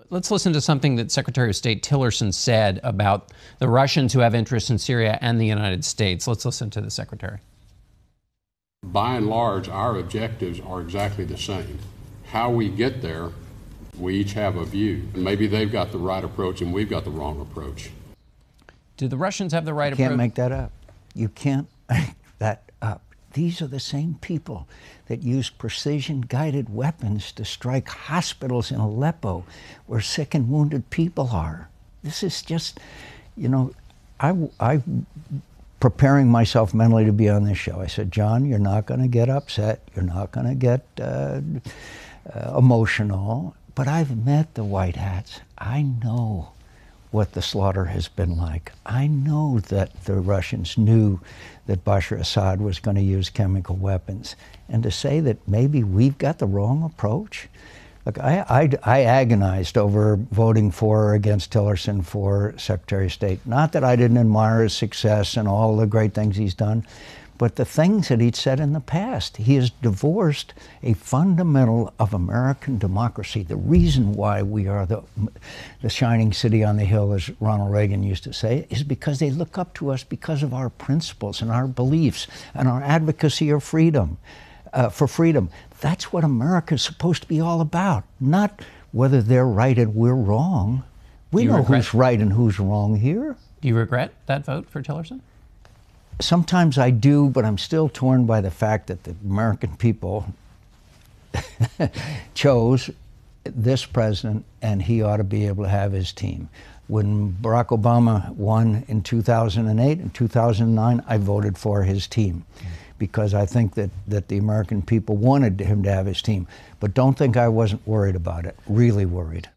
Let's listen to something that Secretary of State Tillerson said about the Russians who have interests in Syria and the United States. Let's listen to the Secretary. By and large, our objectives are exactly the same. How we get there, we each have a view. Maybe they've got the right approach and we've got the wrong approach. Do the Russians have the right approach? You can't make that up. You can't make that up. These are the same people that use precision-guided weapons to strike hospitals in Aleppo where sick and wounded people are. This is just, you know, I preparing myself mentally to be on this show, I said, John, you're not going to get upset. You're not going to get emotional. But I've met the white hats. I know what the slaughter has been like. I know that the Russians knew that Bashar Assad was going to use chemical weapons. And to say that maybe we've got the wrong approach? Look, I agonized over voting for or against Tillerson for Secretary of State. Not that I didn't admire his success and all the great things he's done, but the things that he'd said in the past. He has divorced a fundamental of American democracy. The reason why we are the shining city on the hill, as Ronald Reagan used to say, is because they look up to us because of our principles and our beliefs and our advocacy of freedom, for freedom. That's what America is supposed to be all about, not whether they're right and we're wrong. We know who's right and who's wrong here. Do you regret that vote for Tillerson? Sometimes I do, but I'm still torn by the fact that the American people chose this president, and he ought to be able to have his team. When Barack Obama won in 2008 and 2009, I voted for his team because I think that the American people wanted him to have his team. But don't think I wasn't worried about it, really worried.